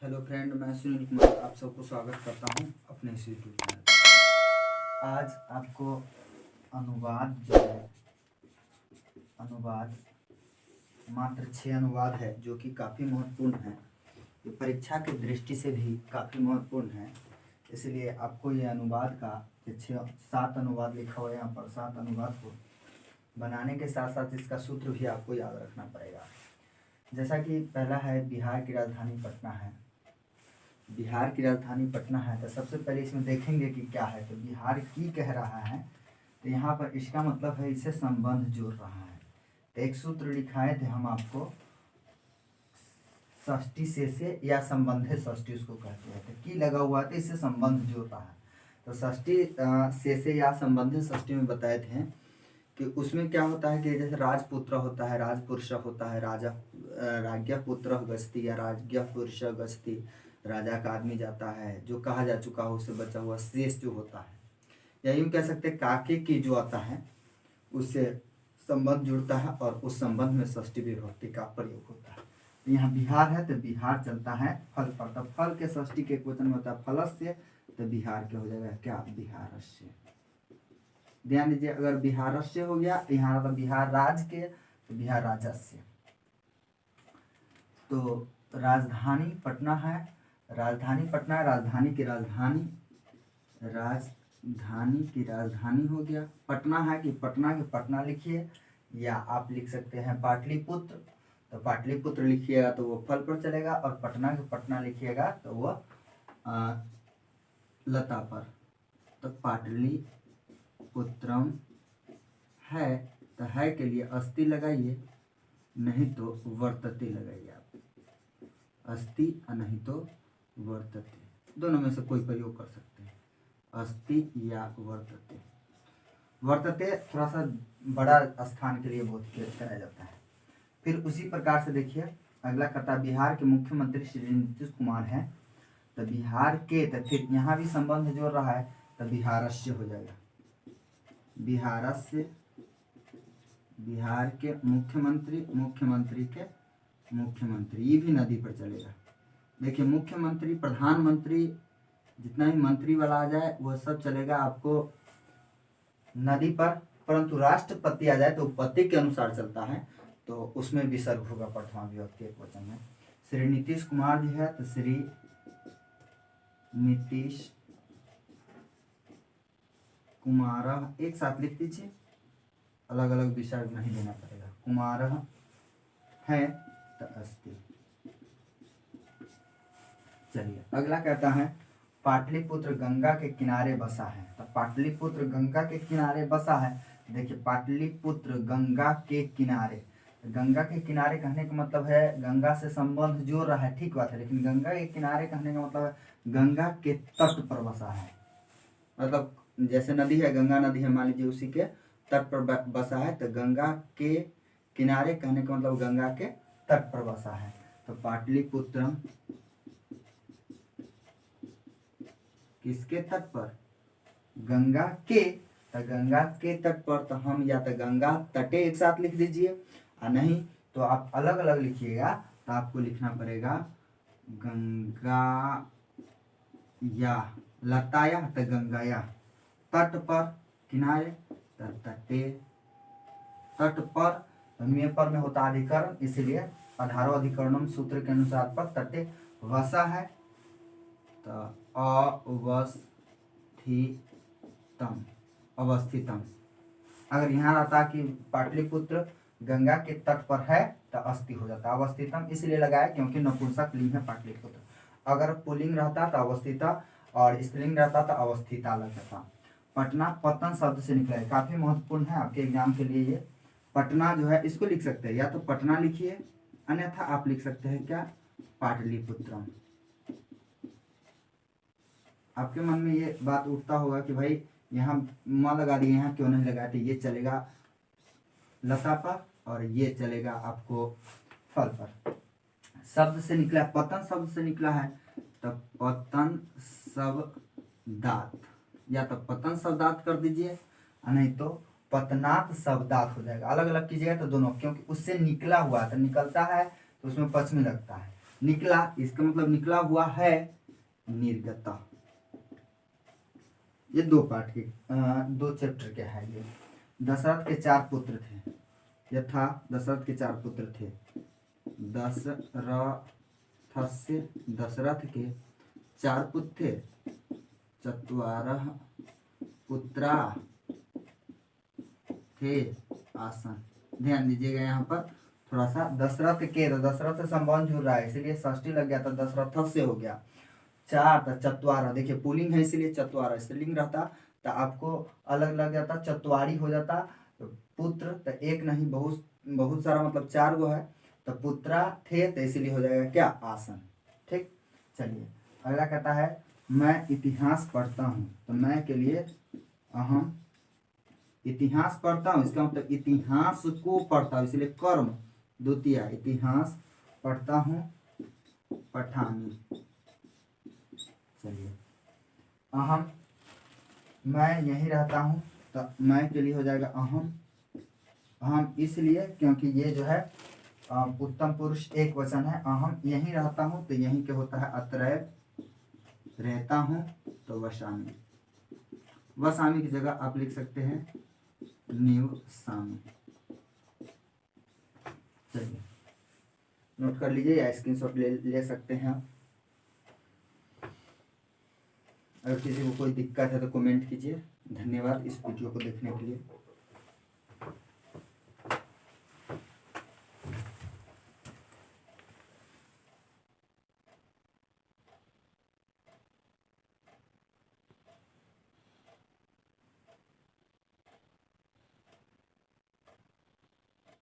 Hello friend, मैं सुनील कुमार आप सबको स्वागत करता हूं अपने इस यूट्यूब चैनल पर। आज आपको अनुवाद जो है, अनुवाद मात्र 6 अनुवाद है जो कि काफ़ी महत्वपूर्ण है। ये परीक्षा की दृष्टि से भी काफ़ी महत्वपूर्ण है, इसलिए आपको ये अनुवाद का 7 अनुवाद लिखा हुआ है यहाँ पर, 7 अनुवाद को बनाने के साथ साथ इसका सूत्र भी आपको याद रखना पड़ेगा। जैसा कि पहला है बिहार की राजधानी पटना है। बिहार की राजधानी पटना है तो सबसे पहले इसमें देखेंगे कि क्या है। तो बिहार की कह रहा है तो यहाँ पर इसका मतलब है इसे संबंध जोड़ रहा है। तो एक सूत्र लिखाए थे हम आपको, षष्ठी से या संबंधित षष्ठी उसको कहते हैं। तो की लगा हुआ था, इससे संबंध जोड़ रहा है। तो षष्ठी से या संबंधित षष्ठी में बताए थे कि उसमें क्या होता है कि जैसे राजपुत्र होता है, राजपुरुष होता है, राज्ञ पुत्र गस्ती या राज्ञ पुरुष गस्ती, राजा का आदमी जाता है, जो कहा जा चुका हो उससे बचा हुआ शेष जो होता है, या यूँ कह सकते हैं काके की जो आता है उससे संबंध जुड़ता है और उस संबंध में षष्ठी विभक्ति का प्रयोग होता है। तो यहाँ बिहार है तो बिहार चलता है फल पर। तो फल के षष्ठी के क्वेश्चन में होता है फलस्य, तो बिहार के हो जाएगा क्या, बिहारस्य। ध्यान दीजिए, अगर बिहारस्य हो गया यहाँ तो बिहार राज्य के, तो बिहार राजस्य। तो राजधानी पटना है, राजधानी पटना है, राजधानी की राजधानी, राजधानी की राजधानी हो गया। पटना है कि पटना के पटना लिखिए, या आप लिख सकते हैं पाटलिपुत्र। तो पाटलिपुत्र लिखिएगा तो वो फल पर चलेगा, और पटना के पटना लिखिएगा तो वह लता पर। तो पाटलिपुत्रम है, तो है के लिए अस्ति लगाइए, नहीं तो वर्तते लगाइए आप, अस्ति नहीं तो वर्तते, दोनों में से कोई प्रयोग कर सकते हैं, अस्ति या वर्तते। वर्तते थोड़ा सा बड़ा स्थान के लिए बहुत प्रयोग कराया जाता है। फिर उसी प्रकार से देखिए अगला कथा, बिहार के मुख्यमंत्री श्री नीतीश कुमार हैं। तो बिहार के, तो फिर यहाँ भी संबंध जोड़ रहा है तो बिहारस्य हो जाएगा, बिहारस्य। बिहार के मुख्यमंत्री, मुख्यमंत्री के मुख्यमंत्री, ये भी नदी पर चलेगा। देखिए मुख्यमंत्री, प्रधानमंत्री, जितना भी मंत्री वाला आ जाए वह सब चलेगा आपको नदी पर, परंतु राष्ट्रपति आ जाए तो उपपत्ति के अनुसार चलता है, तो उसमें विसर्ग होगा प्रथमा विभक्ति एकवचन में। श्री नीतीश कुमार जी है तो श्री नीतीश कुमार एक साथ लिख दीजिए, अलग अलग विसर्ग नहीं देना पड़ेगा। कुमार है तो अस्ति। चलिए अगला कहता है पाटलिपुत्र गंगा के किनारे बसा है। तो पाटलिपुत्र गंगा के किनारे बसा है। देखिए पाटलिपुत्र गंगा के किनारे, गंगा के किनारे कहने का मतलब है गंगा से संबंध जोड़ रहा है, ठीक बात है, लेकिन गंगा के किनारे कहने का मतलब है गंगा के तट पर बसा है। मतलब जैसे नदी है, गंगा नदी है, मान लीजिए उसी के तट पर बसा है। तो गंगा के किनारे कहने का मतलब गंगा के तट पर बसा है। तो पाटलिपुत्र किसके तट पर, गंगा के, तो गंगा के तट पर। तो हम या तो गंगा तटे एक साथ लिख दीजिए, और नहीं तो आप अलग अलग लिखिएगा। तो आपको लिखना पड़ेगा गंगा या, लताया तो गंगाया, तट पर, किनारे तो तटे, तट पर। में पर में होता अधिकरण, इसलिए आधारो अधिकरणम सूत्र के अनुसार पर तटे वसा है तो अवस्थितम, अवस्थितम। अगर यहाँ रहता कि पाटलिपुत्र गंगा के तट पर है तो अस्ति हो जाता, अवस्थितम इसलिए लगाया क्योंकि नपुंसक लिंग है पाटलिपुत्र। अगर पुल्लिंग रहता तो अवस्थिता, और स्त्रीलिंग रहता तो अवस्थिता लग जाता। पटना पतन शब्द से निकला है, काफी महत्वपूर्ण है आपके एग्जाम के लिए ये। पटना जो है इसको लिख सकते हैं, या तो पटना लिखिए, अन्यथा आप लिख सकते हैं क्या, पाटलिपुत्रम। आपके मन में ये बात उठता होगा कि भाई यहाँ माँ लगा दिए, यहाँ क्यों नहीं लगाते, ये चलेगा लता पर और ये चलेगा आपको फल पर। शब्द से निकला, पतन शब्द से निकला है तो पतन शब्दात, या तो पतन शब्दात कर दीजिए, नहीं तो पतनात शब्दात हो जाएगा। अलग अलग कीजिएगा तो दोनों, क्योंकि उससे निकला हुआ तो निकलता है तो उसमें पश्चिमी लगता है, निकला, इसका मतलब निकला हुआ है, निर्गता। ये दो पार्ट के दो चैप्टर के है ये। दशरथ के 4 पुत्र थे, यथा दशरथ के 4 पुत्र थे। दशरथ के 4 पुत्र थे, चत्वारः पुत्रा थे आसन। ध्यान दीजिएगा यहाँ पर थोड़ा सा, दशरथ के, तो दशरथ से संबंध जुड़ रहा है इसलिए षष्ठी लग गया, तो दशरथ से हो गया। 4 तो चत्वारः, देखिए पुलिंग है इसीलिए चत्वारः, स्त्रीलिंग रहता तो आपको अलग लग जाता, चत्वारी हो जाता। तो पुत्र तो एक नहीं, बहुत बहुत सारा, मतलब 4 गो है, तो पुत्रा थे तो इसीलिए हो जाएगा क्या, आसन। ठीक, चलिए अगला कहता है मैं इतिहास पढ़ता हूँ, तो मैं के लिए अहम, इतिहास पढ़ता हूँ, इसका मतलब इतिहास को पढ़ता हूँ, इसलिए कर्म द्वितीय, इतिहास पढ़ता हूँ, पठामी। चलिए अहम, मैं यहीं रहता हूँ, तो मैं के लिए हो जाएगा अहम। अहम इसलिए क्योंकि ये जो है उत्तम पुरुष एक वचन है। अहम यहीं रहता हूँ, तो यहीं के होता है अत्रैव, रहता हूँ तो वसामी। वसामी की जगह आप लिख सकते हैं निवसामी। चलिए नोट कर लीजिए या स्क्रीनशॉट ले सकते हैं आप। अगर किसी को कोई दिक्कत है तो कमेंट कीजिए। धन्यवाद इस वीडियो को देखने के लिए।